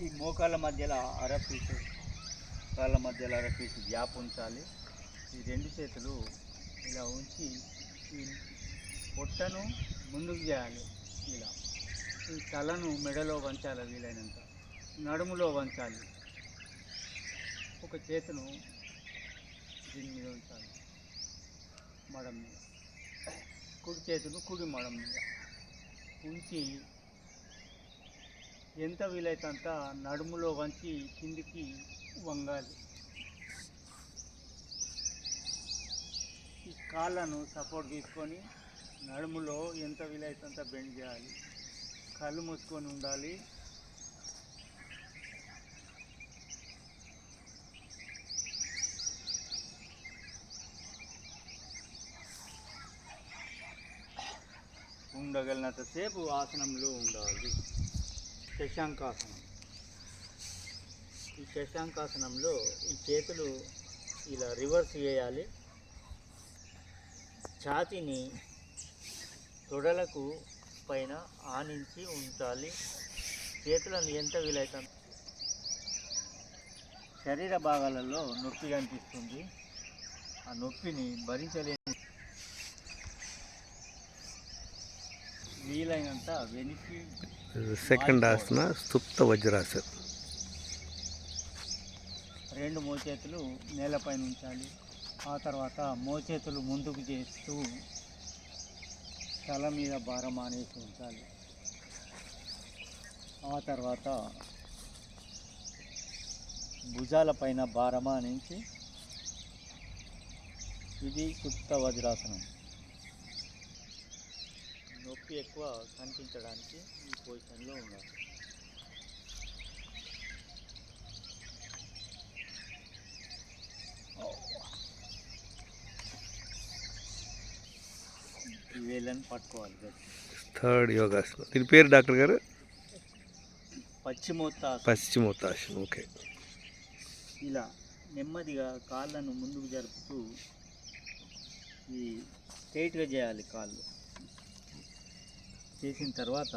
ఈ మోకాళ్ళ మధ్యలో అరపీసు, కాళ్ళ మధ్యలో అరపీసు గ్యాప్ ఉంచాలి. ఈ రెండు చేతులు ఇలా ఉంచి ఈ పొట్టను ముందుకు చేయాలి. ఇలా ఈ తలను మెడలో వంచాలి, వీలైనంత నడుములో వంచాలి. ఒక చేతును దీని మీద ఉంచాలి, మడం మీద. కుడి చేతును కుడి మడం మీద ఉంచి ఎంత వీలైతే అంత నడుములో వంచి కిందికి వంగాలి. ఈ కాళ్ళను సపోర్ట్ తీసుకొని నడుములో ఎంత వీలైతే అంత బెండ్ చేయాలి. కళ్ళు మూసుకొని ఉండాలి. ఉండగలిగినంతసేపు ఆసనంలో ఉండాలి. శశాంకాసనం. ఈ శశాంకాసనంలో ఈ చేతులు ఇలా రివర్స్ చేయాలి. ఛాతీని తొడలకు పైన ఆనించి ఉంచాలి. చేతులను ఎంత వీలైతే శరీర భాగాలలో నొప్పి కనిపిస్తుంది. ఆ నొప్పిని భరించలేని వీలైనంత వెనక్కి. సెకండ్ ఆసన స్థుప్త వజ్రాసన. రెండు మోచేతులు నేలపైన ఉంచాలి. ఆ తర్వాత మోచేతులు ముందుకు చేస్తూ తల మీద భారం అనేసి ఉంచాలి. ఆ తర్వాత భుజాల పైన భారం అనేసి, ఇది సుప్త వజ్రాసనం. నొప్పి ఎక్కువ కనిపించడానికి ఈ పొజిషన్లో ఉండాలి. ఈ వేళ్ళని పట్టుకోవాలి. థర్డ్ యోగాసనం. దీని పేరు డాక్టర్ గారు? పశ్చిమోత్తాసనం. ఓకే. ఇలా నెమ్మదిగా కాళ్ళను ముందుకు జరుపుతూ ఈ స్ట్రైట్గా చేయాలి. కాళ్ళు చేసిన తర్వాత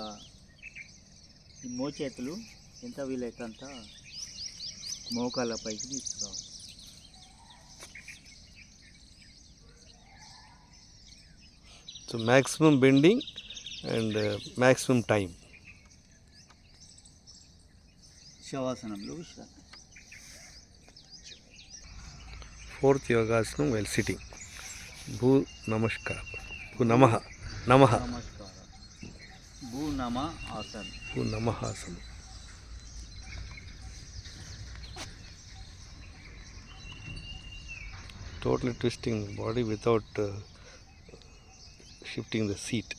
ఈ మోచేతులు ఎంత వీలైతే అంత మోకాళ్ళ పైకి తీసుకురావాలి. So maximum bending and maximum time. శవాసనంలో విశ్రాంతి. Fourth yogasana while sitting. Bhu namaskar. Bhu namah. నమస్కారం. భూ నమ ఆసన్. Bhu namah asana. Totally twisting the body without shifting the seat.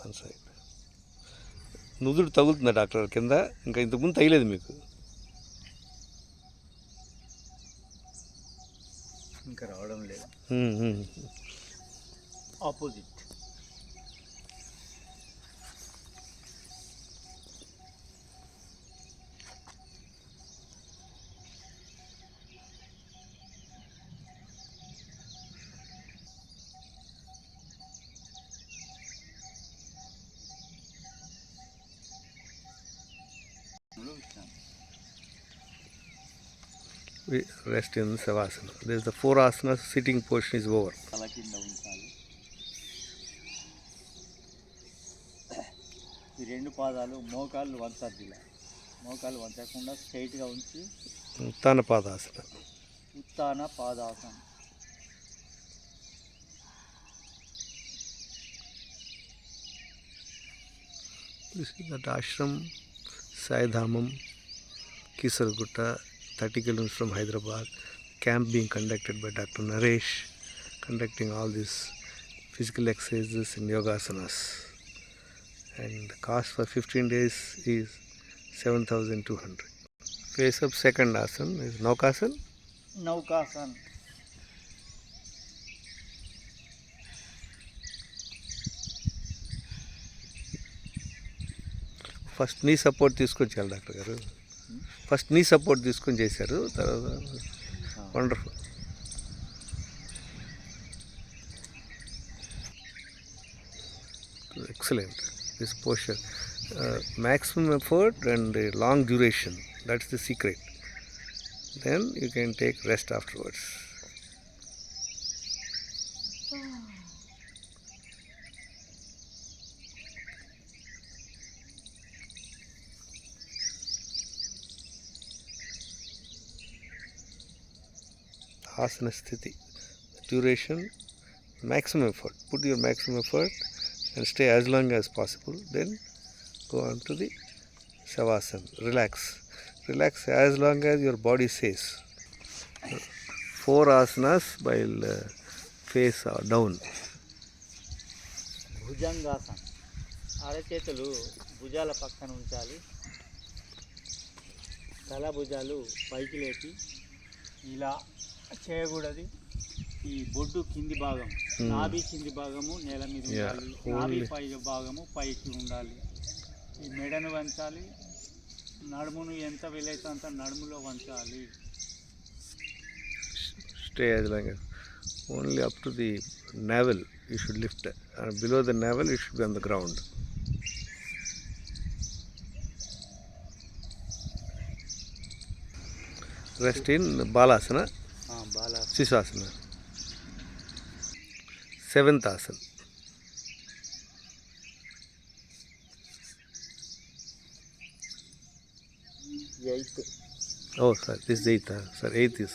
One side. నుదురు తగులుతుందా డాక్టర్ కింద? ఇంకా ఇంతకుముందు తగిలేదు మీకు? ఇంకా రావడం లేదు. Opposite. We rest in Savasana. There is the four asanas, sitting portion is over. తల కింద ఉంచాలి. ఈ రెండు పాదాలు మోకాళ్ళు వంచద్దు. ఇలా మోకాళ్ళు వంచకుండా స్ట్రైట్గా ఉంచి Uttana Padasana. ఉత్తాన పాదాసనం. This is that ashram, Saidhamam, Kisargutta, 30 kilometers from Hyderabad. Camp being conducted by Dr. Naresh, conducting all these physical exercises and yogasanas. And the cost for 15 days is 7,200. Face up second asana is Naukasan. Naukasan. First knee support తీసుకొచ్చారు doctor గారు. First knee support తీసుకొని చేశారు. తర్వాత wonderful. Excellent. This posture. Maximum effort and long duration. That's the secret. Then you can take rest afterwards. Asana sthiti. Duration, maximum effort. Put your maximum effort and stay as long as possible. Then go on to the Shavasana. Relax. Relax as long as your body says. 4 asanas while face down. భుజంగాసనం. అరచేతులు భుజాల పక్కన ఉంచాలి. తల భుజాలు పైకి లేపి ఇలా చేయకూడదు. ఈ బొడ్డు కింది భాగం, నాభి కింది భాగము నేల మీద ఉండాలి. నాభి పై భాగము పైకి ఉండాలి. ఈ మెడను వంచాలి. నడుమును ఎంత వీలైతే అంత నడుములో వంచాలి. Stay as long as only up to the navel you should lift, and below the navel it should be on the ground. Rest in Balasana, Sisasana. 7th asana. Eighth. Oh, sorry, this is 8th. Sir, 8th is.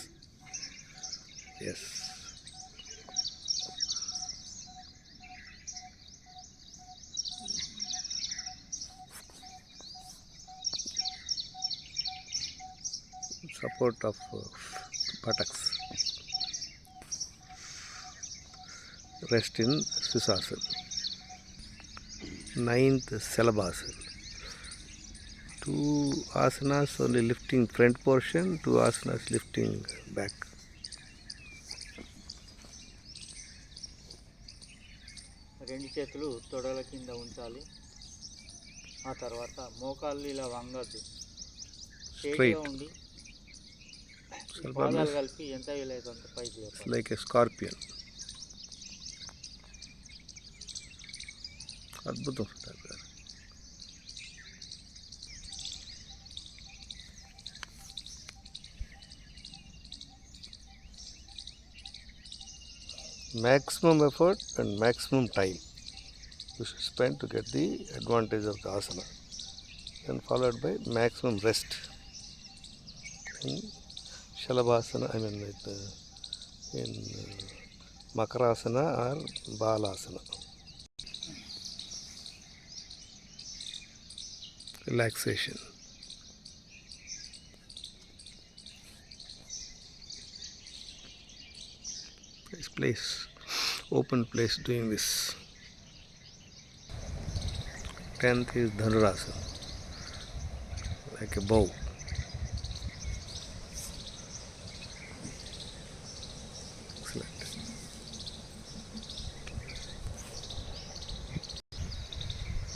Yes. Support of buttocks. Rest in Susasana. 9th Salabhasana. 2 asanas only lifting front portion, 2 asanas lifting back. రెండు చేతులు తొడల కింద ఉంచాలి. ఆ తర్వాత మోకాళ్ళు ఇలా వంగద్దు, స్ట్రైట్గా ఉండి పాదాలు కలిపి ఎంత వీలైతే అంత పైకి లేపాలి. Like a scorpion. అద్భుతం. Maximum effort and maximum time you should spend to get the advantage of the asana, and followed by maximum rest in Shalabhasana, in Makarasana or Balasana. Relaxation. Place, open place doing this. 10th is Dhanurasana, like a bow. Excellent.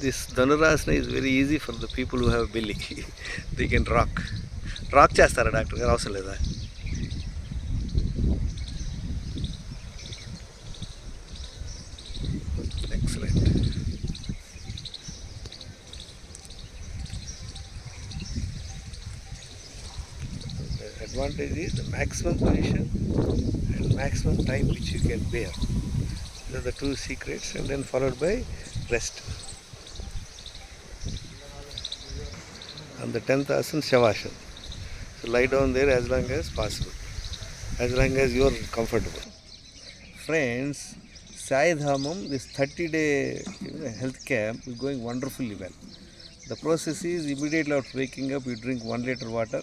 This Dhanurasana is very easy for the people who have belly. They can rock. Rock chestara doctor garu avasam ledha. Excellent. The advantage is the maximum position and maximum time which you can bear. These are the two secrets, and then followed by rest. And the 10th asana, Shavasana. So lie down there as long as possible, as long as you are comfortable. Friends, Sai Dhamam, this 30-day health camp is going wonderfully well. The process is immediately after waking up, you drink 1 liter water,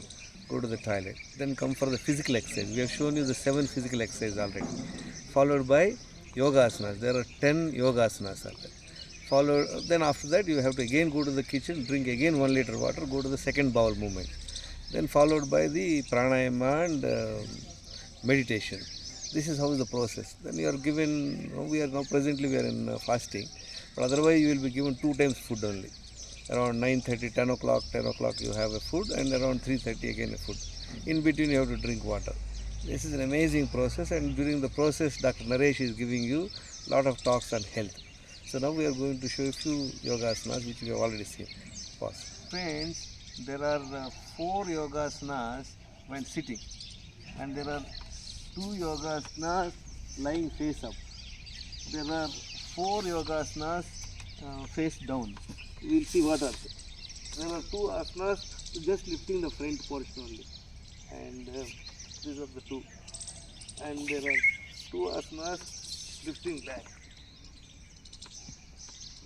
go to the toilet, then come for the physical exercise. We have shown you the 7 physical exercises already, followed by yoga asanas. There are 10 yoga asanas already. Then after that you have to again go to the kitchen, drink again 1 liter water, go to the second bowel movement, then followed by the pranayama and meditation. This is how is the process. Then you are given, we are in fasting, but otherwise you will be given 2 times food only. Around 9:30, 10 o'clock you have a food, and around 3:30 again a food. In between you have to drink water. This is an amazing process, and during the process Dr. Naresh is giving you lot of talks on health. So now we are going to show a few yogasanas which we have already seen. Pause. Friends, there are 4 yogasanas when sitting, and there are 2 yogasanas lying face up. There are 4 yogasanas face down. We will see what are they. There are 2 asanas just lifting the front portion only, and these are the 2. And there are 2 asanas lifting back.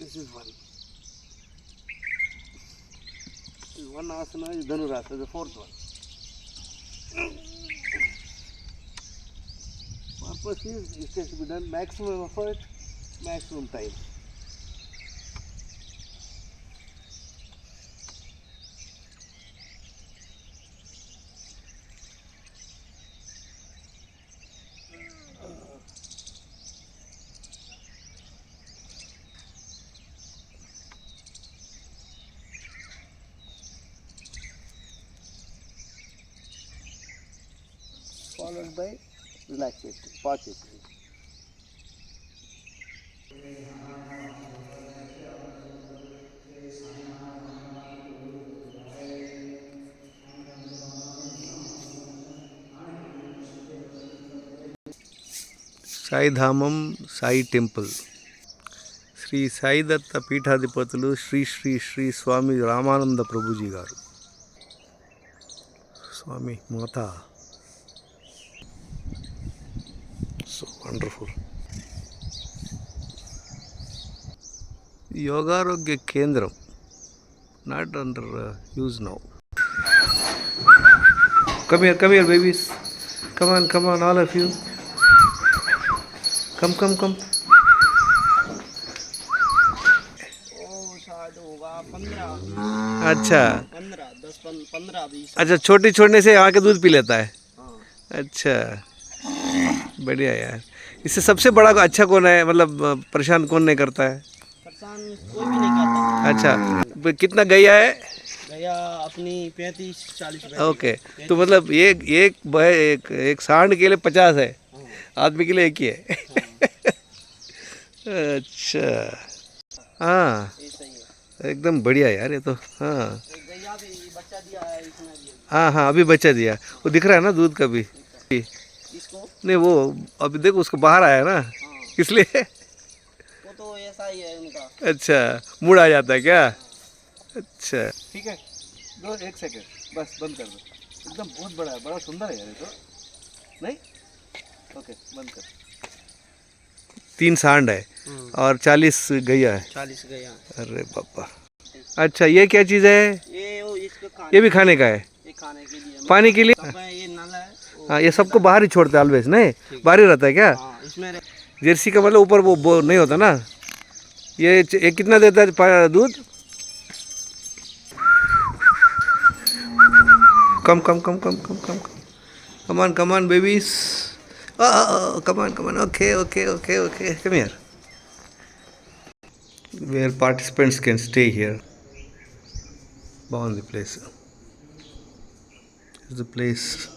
This is one. This one asana is Dhanurasana, the 4th one. Purpose is it has to be done maximum effort, maximum time. Followed by relaxation, pauses. Sai Dhamam, Sai Temple. Sri Sai Datta Peethadipatulu Sri Sri Sri Swami Ramananda Prabhuji Garu. Swami Mata. So wonderful. Yogarogya Kendram. Not under use now. Come here, babies. Come on, all of you. Come. अच्छा 15-20 अच्छा, छोटी छोड़ने से यहाँ के दूध P लेता है। अच्छा, बढ़िया यार। इससे सबसे बड़ा अच्छा कौन है, मतलब परेशान कौन नहीं करता है? परेशान कोई भी नहीं करता। अच्छा, कितना गैया है? गैया अपनी 35-40। ओके, तो मतलब एक सांड के लिए 50 है, आदमी के लिए एक ही है। अच्छा, हाँ, एकदम बढ़िया यार ये तो। हाँ गैया भी बच्चा दिया है इसने भी। हाँ, अभी बच्चा दिया, वो दिख रहा है ना दूध का भी। इसको नहीं, वो अभी देखो उसको बाहर आया ना, इसलिए। वो तो ऐसा ही है उनका। अच्छा, मूड आ जाता है क्या? अच्छा, ठीक है, दो 1 सेकंड बस, बंद कर दो। एकदम बहुत बड़ा है, बड़ा सुंदर है यार ये तो। नहीं, ओके, बंद कर। 3 सांड है और 40 गैया है। 40 गैया। अरे पापा। अच्छा, ये क्या चीज़ है? ये भी खाने का है? ये खाने के लिए, पानी के लिए? ये नल है। हाँ, ये सबको बाहर ही छोड़ते हैं ऑलवेज, नहीं बाहर ही रहता है क्या? इसमें जर्सी का मतलब ऊपर वो नहीं होता ना। ये कितना देता है दूध? कम come on babies. Come on. Okay. Come here. Where participants can stay here. Bound the place. This is the place.